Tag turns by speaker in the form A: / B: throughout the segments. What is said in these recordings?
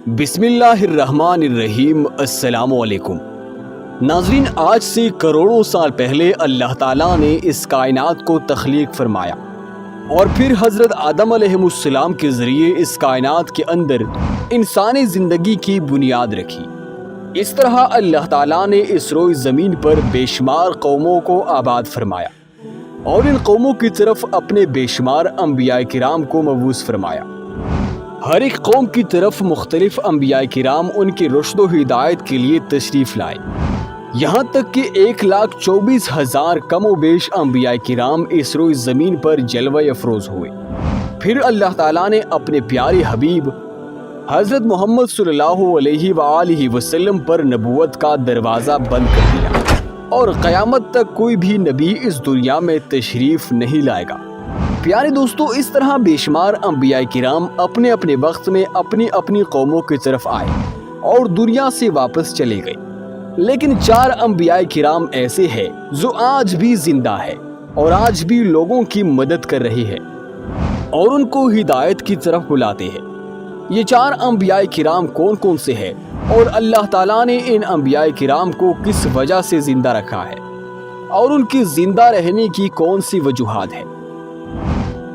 A: بسم اللہ الرحمن الرحیم۔ السلام علیکم ناظرین، آج سے کروڑوں سال پہلے اللہ تعالیٰ نے اس کائنات کو تخلیق فرمایا اور پھر حضرت آدم علیہ السلام کے ذریعے اس کائنات کے اندر انسانی زندگی کی بنیاد رکھی۔ اس طرح اللہ تعالیٰ نے اس روئے زمین پر بے شمار قوموں کو آباد فرمایا اور ان قوموں کی طرف اپنے بے شمار انبیاء کرام کو مبعوث فرمایا۔ ہر ایک قوم کی طرف مختلف انبیاء کرام ان کی رشد و ہدایت کے لیے تشریف لائے، یہاں تک کہ 1,24,000 کم و بیش انبیاء کرام اس روئے زمین پر جلوہ افروز ہوئے۔ پھر اللہ تعالیٰ نے اپنے پیارے حبیب حضرت محمد صلی اللہ علیہ وآلہ وسلم پر نبوت کا دروازہ بند کر دیا اور قیامت تک کوئی بھی نبی اس دنیا میں تشریف نہیں لائے گا۔ پیارے دوستو، اس طرح بے شمار انبیاء کرام اپنے اپنے وقت میں اپنی اپنی قوموں کی طرف آئے اور دنیا سے واپس چلے گئے، لیکن 4 انبیاء کرام ایسے ہیں جو آج بھی زندہ ہے اور آج بھی لوگوں کی مدد کر رہے ہیں اور ان کو ہدایت کی طرف بلاتے ہیں۔ یہ 4 انبیاء کرام کون کون سے ہیں اور اللہ تعالیٰ نے ان انبیاء کرام کو کس وجہ سے زندہ رکھا ہے اور ان کی زندہ رہنے کی کون سی وجوہات ہیں؟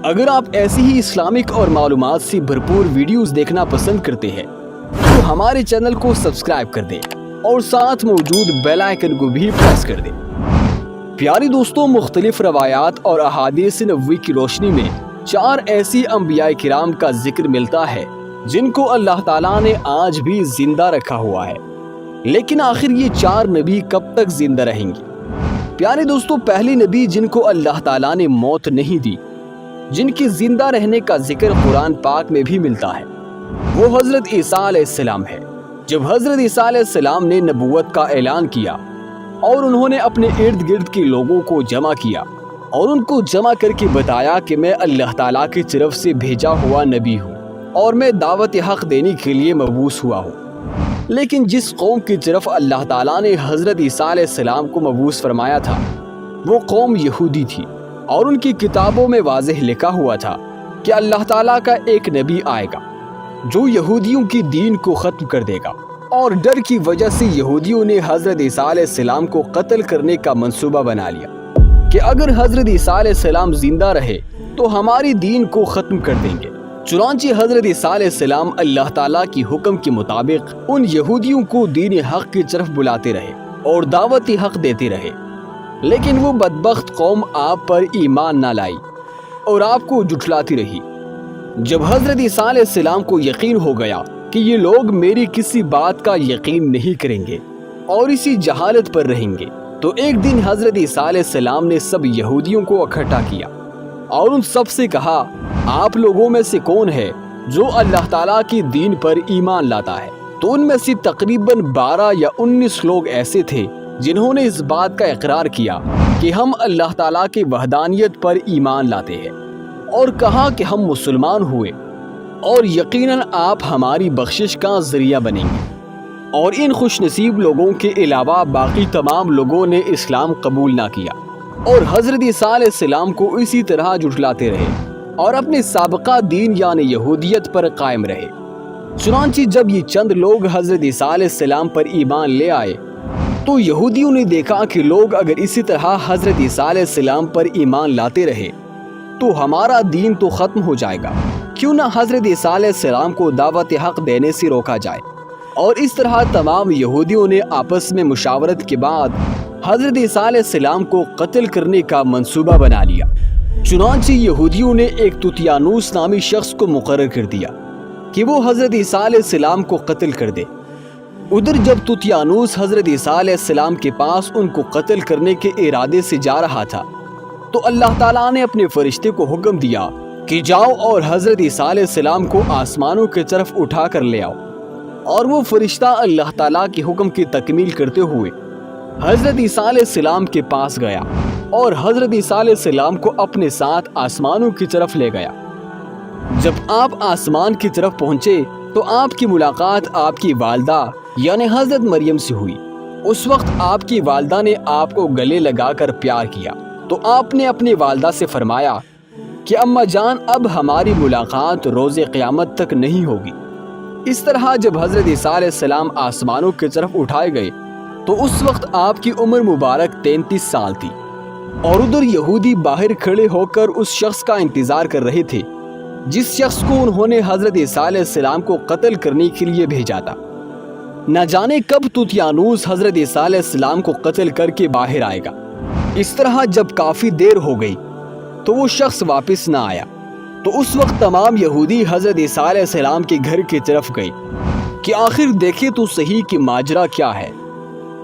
A: اگر آپ ایسی ہی اسلامک اور معلومات سے بھرپور ویڈیوز دیکھنا پسند کرتے ہیں تو ہمارے چینل کو سبسکرائب کر دیں اور ساتھ موجود بیل آئیکن کو بھی پریس کر دیں۔ پیاری دوستوں، مختلف روایات اور احادیث نبوی کی روشنی میں 4 ایسی انبیاء کرام کا ذکر ملتا ہے جن کو اللہ تعالیٰ نے آج بھی زندہ رکھا ہوا ہے، لیکن آخر یہ 4 نبی کب تک زندہ رہیں گے؟ پیارے دوستوں، پہلی نبی جن کو اللہ تعالیٰ نے موت نہیں دی، جن کی زندہ رہنے کا ذکر قرآن پاک میں بھی ملتا ہے، وہ حضرت عیسیٰ علیہ السلام ہے۔ جب حضرت عیسیٰ علیہ السلام نے نبوت کا اعلان کیا اور انہوں نے اپنے ارد گرد کے لوگوں کو جمع کیا اور ان کو جمع کر کے بتایا کہ میں اللہ تعالیٰ کی طرف سے بھیجا ہوا نبی ہوں اور میں دعوت حق دینے کے لیے مبعوث ہوا ہوں، لیکن جس قوم کی طرف اللہ تعالیٰ نے حضرت عیسیٰ علیہ السلام کو مبعوث فرمایا تھا وہ قوم یہودی تھی اور ان کی کتابوں میں واضح لکھا ہوا تھا کہ اللہ تعالیٰ کا ایک نبی آئے گا جو یہودیوں کی دین کو ختم کر دے گا، اور ڈر کی وجہ سے یہودیوں نے حضرت عیسیٰ علیہ السلام کو قتل کرنے کا منصوبہ بنا لیا کہ اگر حضرت عیسیٰ علیہ السلام زندہ رہے تو ہماری دین کو ختم کر دیں گے۔ چنانچہ حضرت عیسیٰ علیہ السلام اللہ تعالیٰ کی حکم کے مطابق ان یہودیوں کو دین حق کی طرف بلاتے رہے اور دعوت حق دیتے رہے، لیکن وہ بدبخت قوم آپ پر ایمان نہ لائی اور آپ کو جھٹلاتی رہی۔ جب حضرت عیسیٰ علیہ السلام کو یقین ہو گیا کہ یہ لوگ میری کسی بات کا یقین نہیں کریں گے اور اسی جہالت پر رہیں گے، تو ایک دن حضرت عیسیٰ علیہ السلام نے سب یہودیوں کو اکٹھا کیا اور ان سب سے کہا، آپ لوگوں میں سے کون ہے جو اللہ تعالیٰ کی دین پر ایمان لاتا ہے؟ تو ان میں سے تقریباً 12 یا 19 لوگ ایسے تھے جنہوں نے اس بات کا اقرار کیا کہ ہم اللہ تعالیٰ کی وحدانیت پر ایمان لاتے ہیں، اور کہا کہ ہم مسلمان ہوئے اور یقیناً آپ ہماری بخشش کا ذریعہ بنیں گے۔ اور ان خوش نصیب لوگوں کے علاوہ باقی تمام لوگوں نے اسلام قبول نہ کیا اور حضرت عیسیٰ علیہ السلام کو اسی طرح جھٹلاتے رہے اور اپنے سابقہ دین یعنی یہودیت پر قائم رہے۔ چنانچہ جب یہ چند لوگ حضرت عیسیٰ علیہ السلام پر ایمان لے آئے تو یہودیوں نے دیکھا کہ لوگ اگر اسی طرح حضرت عیسیٰ علیہ السلام پر ایمان لاتے رہے تو ہمارا دین تو ختم ہو جائے گا، کیوں نہ حضرت عیسیٰ علیہ السلام کو دعوت حق دینے سے روکا جائے۔ اور اس طرح تمام یہودیوں نے آپس میں مشاورت کے بعد حضرت عیسیٰ علیہ السلام کو قتل کرنے کا منصوبہ بنا لیا۔ چنانچہ یہودیوں نے ایک تتیانوس نامی شخص کو مقرر کر دیا کہ وہ حضرت عیسیٰ علیہ السلام کو قتل کر دے۔ ادھر جب تتیانوس حضرت عیسیٰ علیہ السلام کے پاس ان کو قتل کرنے کے ارادے سے جا رہا تھا تو اللہ تعالیٰ نے اپنے فرشتے کو حکم دیا کہ جاؤ اور حضرت عیسیٰ علیہ السلام کو آسمانوں کی طرف اٹھا کر لے آؤ، اور وہ فرشتہ اللہ تعالیٰ کے حکم کی تکمیل کرتے ہوئے حضرت عیسیٰ علیہ السلام کے پاس گیا اور حضرت عیسیٰ علیہ السلام کو اپنے ساتھ آسمانوں کی طرف لے گیا۔ جب آپ آسمان کی طرف پہنچے تو آپ کی ملاقات آپ کی والدہ یعنی حضرت مریم سے ہوئی۔ اس وقت آپ کی والدہ نے آپ کو گلے لگا کر پیار کیا تو آپ نے اپنی والدہ سے فرمایا کہ اماں جان، اب ہماری ملاقات روز قیامت تک نہیں ہوگی، اس طرح جب حضرت عیسیٰ علیہ السلام آسمانوں کی طرف اٹھائے گئے تو اس وقت آپ کی عمر مبارک 33 سال تھی، اور ادھر یہودی باہر کھڑے ہو کر اس شخص کا انتظار کر رہے تھے جس شخص کو انہوں نے حضرت عیسیٰ علیہ السلام کو قتل کرنے کے لیے بھیجا تھا۔ نہ جانے کب طوطیانوس حضرت عیسیٰ علیہ السلام کو قتل کر کے باہر آئے گا۔ اس طرح جب کافی دیر ہو گئی تو وہ شخص واپس نہ آیا، تو اس وقت تمام یہودی حضرت عیسیٰ علیہ السلام کے گھر کی طرف گئے کہ آخر دیکھے تو صحیح کہ ماجرا کیا ہے۔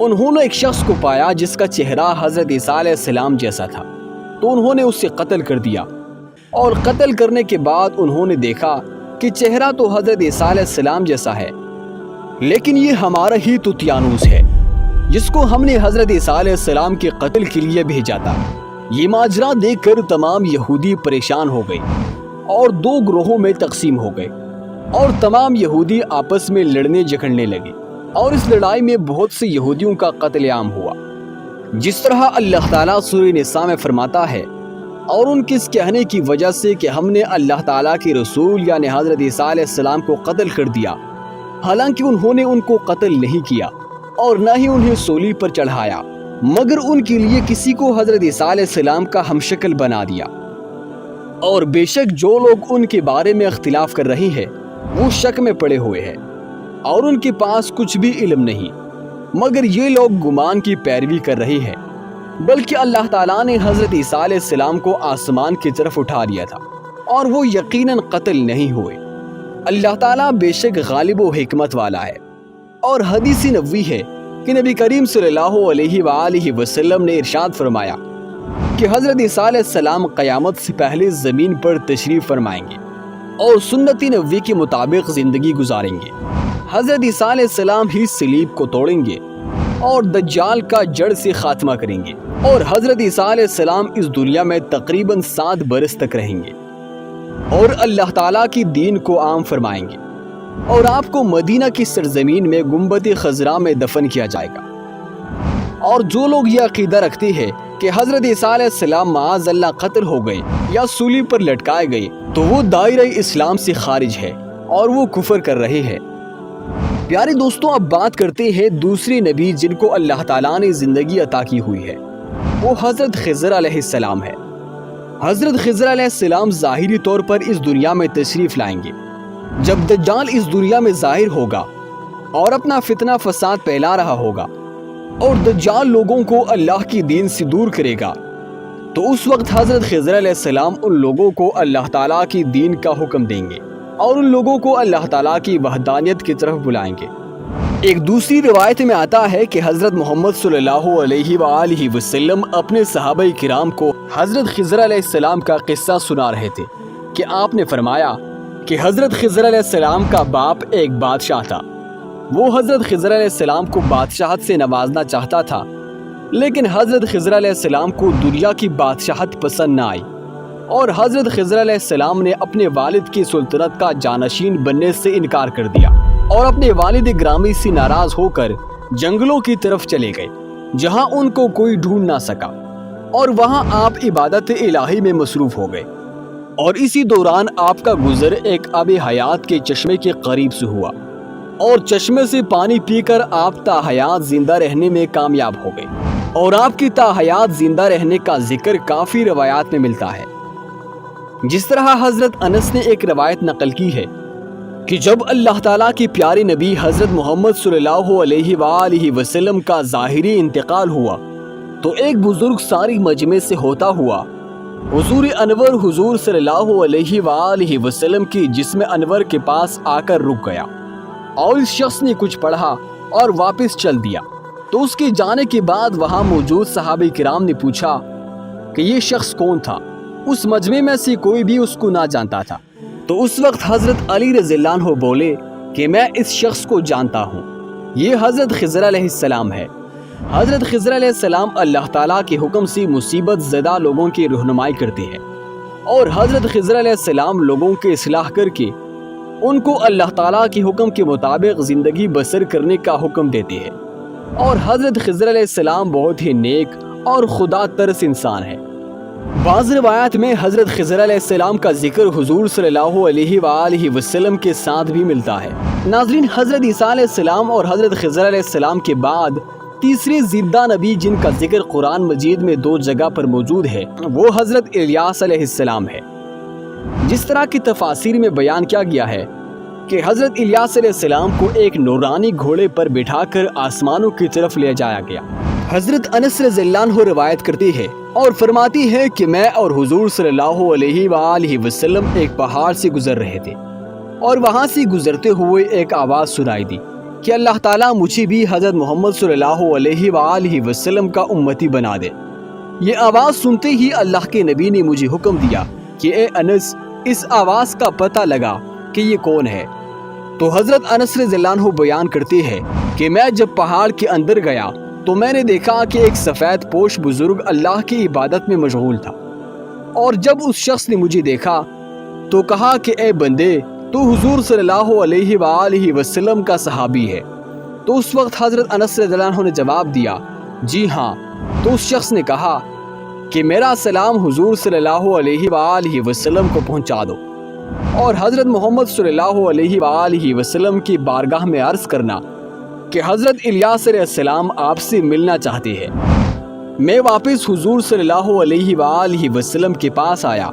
A: انہوں نے ایک شخص کو پایا جس کا چہرہ حضرت عیسیٰ علیہ السلام جیسا تھا، تو انہوں نے اسے قتل کر دیا، اور قتل کرنے کے بعد انہوں نے دیکھا کہ چہرہ تو حضرت عیسیٰ علیہ السلام جیسا ہے، لیکن یہ ہمارا ہی طوطیانوس ہے جس کو ہم نے حضرت عیسیٰ علیہ السلام کے قتل کے لیے بھیجا تھا۔ یہ ماجرا دیکھ کر تمام یہودی پریشان ہو گئے اور 2 گروہوں میں تقسیم ہو گئے، اور تمام یہودی آپس میں لڑنے جھگڑنے لگے، اور اس لڑائی میں بہت سے یہودیوں کا قتل عام ہوا۔ جس طرح اللہ تعالیٰ سورہ نساء میں فرماتا ہے، اور ان کے اس کہنے کی وجہ سے کہ ہم نے اللہ تعالیٰ کے رسول یعنی حضرت عیسیٰ علیہ السلام کو قتل کر دیا، حالانکہ انہوں نے ان کو قتل نہیں کیا اور نہ ہی انہیں سولی پر چڑھایا، مگر ان کے لیے کسی کو حضرت عیسیٰ علیہ السلام کا ہمشکل بنا دیا۔ اور بے شک جو لوگ ان کے بارے میں اختلاف کر رہے ہیں وہ شک میں پڑے ہوئے ہیں، اور ان کے پاس کچھ بھی علم نہیں، مگر یہ لوگ گمان کی پیروی کر رہے ہیں۔ بلکہ اللہ تعالیٰ نے حضرت عیسیٰ علیہ السلام کو آسمان کی طرف اٹھا لیا تھا، اور وہ یقیناً قتل نہیں ہوئے۔ اللہ تعالیٰ بے شک غالب و حکمت والا ہے۔ اور حدیث نبوی ہے کہ نبی کریم صلی اللہ علیہ وآلہ وسلم نے ارشاد فرمایا کہ حضرت عیسیٰ علیہ السلام قیامت سے پہلے زمین پر تشریف فرمائیں گے اور سنت نبوی کے مطابق زندگی گزاریں گے۔ حضرت عیسیٰ علیہ السلام ہی صلیب کو توڑیں گے اور دجال کا جڑ سے خاتمہ کریں گے، اور حضرت عیسیٰ علیہ السلام اس دنیا میں تقریباً 7 برس تک رہیں گے اور اللہ تعالیٰ کی دین کو عام فرمائیں گے، اور آپ کو مدینہ کی سرزمین میں گنبد خضرا میں دفن کیا جائے گا۔ اور جو لوگ یہ عقیدہ رکھتے ہیں کہ حضرت عیسیٰ علیہ السلام معاذ اللہ قتل ہو گئے یا سولی پر لٹکائے گئے تو وہ دائرہ اسلام سے خارج ہے اور وہ کفر کر رہے ہیں۔ پیارے دوستوں، اب بات کرتے ہیں دوسرے نبی جن کو اللہ تعالیٰ نے زندگی عطا کی ہوئی ہے، وہ حضرت خضر علیہ السلام ہے۔ حضرت خضر علیہ السلام ظاہری طور پر اس دنیا میں تشریف لائیں گے جب دجال اس دنیا میں ظاہر ہوگا اور اپنا فتنہ فساد پھیلا رہا ہوگا، اور دجال لوگوں کو اللہ کی دین سے دور کرے گا، تو اس وقت حضرت خضر علیہ السلام ان لوگوں کو اللہ تعالیٰ کی دین کا حکم دیں گے اور ان لوگوں کو اللہ تعالیٰ کی وحدانیت کی طرف بلائیں گے۔ ایک دوسری روایت میں آتا ہے کہ حضرت محمد صلی اللہ علیہ وآلہ وسلم اپنے صحابہ کرام کو حضرت خضر علیہ السلام کا قصہ سنا رہے تھے کہ آپ نے فرمایا کہ حضرت خضر علیہ السلام کا باپ ایک بادشاہ تھا۔ وہ حضرت خضر علیہ السلام کو بادشاہت سے نوازنا چاہتا تھا، لیکن حضرت خضر علیہ السلام کو دنیا کی بادشاہت پسند نہ آئی، اور حضرت خضر علیہ السلام نے اپنے والد کی سلطنت کا جانشین بننے سے انکار کر دیا اور اپنے والد گرامی سے ناراض ہو کر جنگلوں کی طرف چلے گئے جہاں ان کو کوئی ڈھونڈ نہ سکا، اور وہاں آپ عبادت الہی میں مصروف ہو گئے۔ اور اسی دوران آپ کا گزر ایک آب حیات کے چشمے کے قریب سے ہوا، اور چشمے سے پانی پی کر آپ تا حیات زندہ رہنے میں کامیاب ہو گئے، اور آپ کی تا حیات زندہ رہنے کا ذکر کافی روایات میں ملتا ہے۔ جس طرح حضرت انس نے ایک روایت نقل کی ہے کہ جب اللہ تعالیٰ کے پیارے نبی حضرت محمد صلی اللہ علیہ وآلہ وسلم کا ظاہری انتقال ہوا تو ایک بزرگ ساری مجمع سے ہوتا ہوا حضور انور حضور صلی اللہ علیہ وآلہ وسلم کی جسم انور کے پاس آ کر رک گیا، اور اس شخص نے کچھ پڑھا اور واپس چل دیا۔ تو اس کے جانے کے بعد وہاں موجود صحابہ کرام نے پوچھا کہ یہ شخص کون تھا؟ اس مجمع میں سے کوئی بھی اس کو نہ جانتا تھا۔ تو اس وقت حضرت علی رضی اللہ عنہ بولے کہ میں اس شخص کو جانتا ہوں، یہ حضرت خضر علیہ السلام ہے۔ حضرت خضر علیہ السلام اللہ تعالیٰ کے حکم سے مصیبت زدہ لوگوں کی رہنمائی کرتے ہیں، اور حضرت خضر علیہ السلام لوگوں کی اصلاح کر کے ان کو اللہ تعالیٰ کے حکم کے مطابق زندگی بسر کرنے کا حکم دیتے ہیں۔ اور حضرت خضر علیہ السلام بہت ہی نیک اور خدا ترس انسان ہے۔ بعض روایات میں حضرت خضر علیہ السلام کا ذکر حضور صلی اللہ علیہ وآلہ وسلم کے ساتھ بھی ملتا ہے۔ ناظرین، حضرت عیسیٰ علیہ السلام اور حضرت خضر علیہ السلام کے بعد تیسرے زندہ نبی جن کا ذکر قرآن مجید میں 2 جگہ پر موجود ہے وہ حضرت الیاس علیہ السلام ہے۔ جس طرح کی تفاسیر میں بیان کیا گیا ہے کہ حضرت الیاس علیہ السلام کو ایک نورانی گھوڑے پر بٹھا کر آسمانوں کی طرف لے جایا گیا۔ حضرت انس رضی اللہ عنہ روایت کرتی ہے اور فرماتی ہے کہ میں اور حضور صلی اللہ علیہ وآلہ وسلم ایک پہاڑ سے گزر رہے تھے اور وہاں سے گزرتے ہوئے ایک آواز سنائی دی کہ اللہ تعالیٰ مجھے بھی حضرت محمد صلی اللہ علیہ وآلہ وسلم کا امتی بنا دے۔ یہ آواز سنتے ہی اللہ کے نبی نے مجھے حکم دیا کہ اے انس، اس آواز کا پتہ لگا کہ یہ کون ہے۔ تو حضرت انس رضی اللہ عنہ بیان کرتے ہیں کہ میں جب پہاڑ کے اندر گیا تو میں نے دیکھا کہ ایک سفید پوش بزرگ اللہ کی عبادت میں مشغول تھا، اور جب اس شخص نے مجھے دیکھا تو کہا کہ اے بندے، تو حضور صلی اللہ علیہ وآلہ وسلم کا صحابی ہے۔ تو اس وقت حضرت انس رضی اللہ عنہ نے جواب دیا جی ہاں۔ تو اس شخص نے کہا کہ میرا سلام حضور صلی اللہ علیہ وآلہ وسلم کو پہنچا دو، اور حضرت محمد صلی اللہ علیہ وآلہ وسلم کی بارگاہ میں عرض کرنا کہ حضرت الیاس علیہ السلام آپ سے ملنا چاہتے ہیں۔ میں واپس حضور صلی اللہ علیہ وآلہ وسلم کے پاس آیا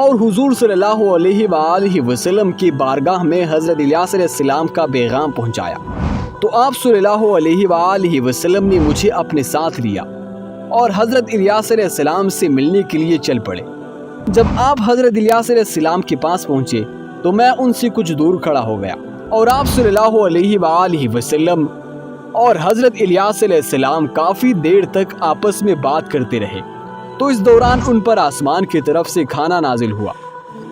A: اور حضور صلی اللہ علیہ وآلہ وسلم کی بارگاہ میں حضرت الیاس علیہ السلام کا پیغام پہنچایا۔ تو آپ صلی اللہ علیہ وآلہ وسلم نے مجھے اپنے ساتھ لیا اور حضرت الیاس علیہ السلام سے ملنے کے لیے چل پڑے۔ جب آپ حضرت الیاس علیہ السلام کے پاس پہنچے تو میں ان سے کچھ دور کھڑا ہو گیا، اور آپ صلی اللہ علیہ وآلہ وسلم اور حضرت الیاس علیہ السلام کافی دیر تک آپس میں بات کرتے رہے۔ تو اس دوران ان پر آسمان کی طرف سے کھانا نازل ہوا۔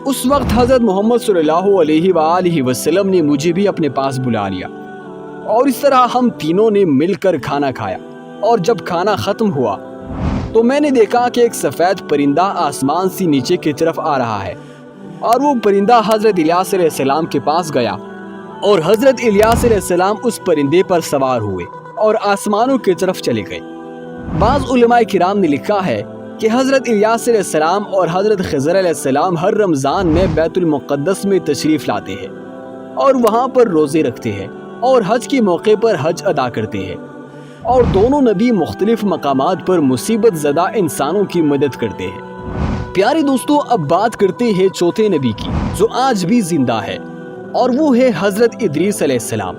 A: اس وقت حضرت محمد صلی اللہ علیہ وآلہ وسلم نے مجھے بھی اپنے پاس بلا لیا، اور اس طرح ہم تینوں نے مل کر کھانا کھایا۔ اور جب کھانا ختم ہوا تو میں نے دیکھا کہ ایک سفید پرندہ آسمان سے نیچے کی طرف آ رہا ہے، اور وہ پرندہ حضرت الیاس علیہ السلام کے پاس گیا، اور حضرت الیاس علیہ السلام اس پرندے پر سوار ہوئے اور آسمانوں کی طرف چلے گئے۔ بعض علماء کرام نے لکھا ہے کہ حضرت الیاس علیہ السلام اور حضرت خضر علیہ السلام ہر رمضان میں بیت المقدس میں تشریف لاتے ہیں اور وہاں پر روزے رکھتے ہیں اور حج کے موقع پر حج ادا کرتے ہیں، اور دونوں نبی مختلف مقامات پر مصیبت زدہ انسانوں کی مدد کرتے ہیں۔ پیارے دوستو، اب بات کرتے ہیں چوتھے نبی کی جو آج بھی زندہ ہے، اور وہ ہے حضرت ادریس علیہ السلام،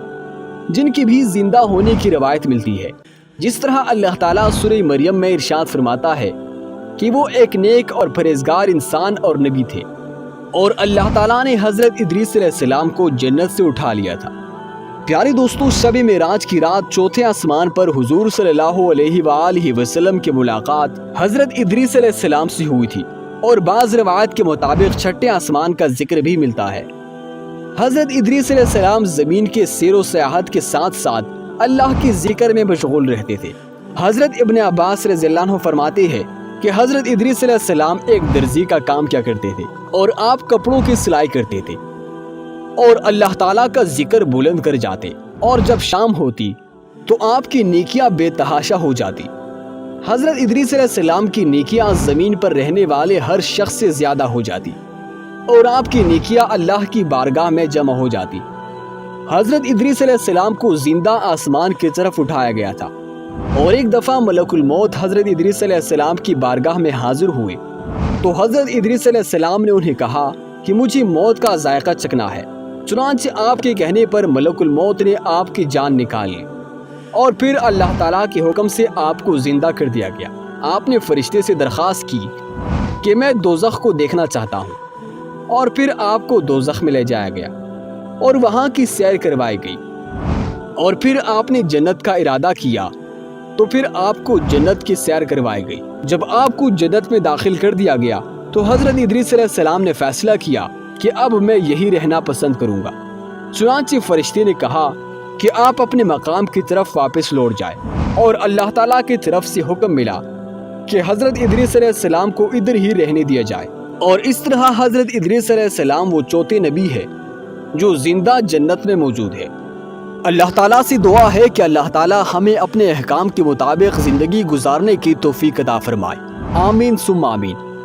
A: جن کی بھی زندہ ہونے کی روایت ملتی ہے۔ جس طرح اللہ تعالیٰ سورہ مریم میں ارشاد فرماتا ہے کہ وہ ایک نیک اور پرہیزگار انسان اور نبی تھے، اور اللہ تعالیٰ نے حضرت ادریس علیہ السلام کو جنت سے اٹھا لیا تھا۔ پیارے دوستو، شب معراج کی رات چوتھے آسمان پر حضور صلی اللہ علیہ وآلہ وسلم کی ملاقات حضرت ادریس علیہ السلام سے ہوئی تھی، اور بعض روایت کے مطابق چھٹے آسمان کا ذکر بھی ملتا ہے۔ حضرت ادریس علیہ السلام زمین کے سیر و سیاحت کے ساتھ ساتھ اللہ کے ذکر میں مشغول رہتے تھے۔ حضرت ابن عباس رضی اللہ عنہ فرماتے ہیں کہ حضرت ادریس علیہ السلام ایک درزی کا کام کیا کرتے تھے، اور آپ کپڑوں کی سلائی کرتے تھے اور اللہ تعالیٰ کا ذکر بلند کر جاتے، اور جب شام ہوتی تو آپ کی نیکیاں بے تحاشا ہو جاتی۔ حضرت ادریس علیہ السلام کی نیکیاں زمین پر رہنے والے ہر شخص سے زیادہ ہو جاتی، اور آپ کی نیکیاں اللہ کی بارگاہ میں جمع ہو جاتی۔ حضرت ادریس علیہ السلام کو زندہ آسمان کی طرف اٹھایا گیا تھا، اور ایک دفعہ ملک الموت حضرت ادریس علیہ السلام کی بارگاہ میں حاضر ہوئے تو حضرت ادریس علیہ السلام نے انہیں کہا کہ مجھے موت کا ذائقہ چکھنا ہے۔ چنانچہ آپ کے کہنے پر ملک الموت نے آپ کی جان نکال لی، اور پھر اللہ تعالیٰ کے حکم سے آپ کو زندہ کر دیا گیا۔ آپ نے فرشتے سے درخواست کی کہ میں دوزخ کو دیکھنا چاہتا ہوں، اور پھر آپ کو دوزخ میں لے جایا گیا اور وہاں کی سیر کروائی گئی، اور پھر آپ نے جنت کا ارادہ کیا تو پھر آپ کو جنت کی سیر کروائی گئی۔ جب آپ کو جنت میں داخل کر دیا گیا تو حضرت ادریس علیہ السلام نے فیصلہ کیا کہ اب میں یہی رہنا پسند کروں گا۔ چنانچہ فرشتے نے کہا کہ آپ اپنے مقام کی طرف واپس لوٹ جائیں، اور اللہ تعالیٰ کی طرف سے حکم ملا کہ حضرت ادریس علیہ السلام کو ادھر ہی رہنے دیا جائے۔ اور اس طرح حضرت ادریس علیہ السلام وہ چوتھے نبی ہے جو زندہ جنت میں موجود ہے۔ اللہ تعالیٰ سے دعا ہے کہ اللہ تعالیٰ ہمیں اپنے احکام کے مطابق زندگی گزارنے کی توفیق عطا فرمائے۔ آمین سم آمین۔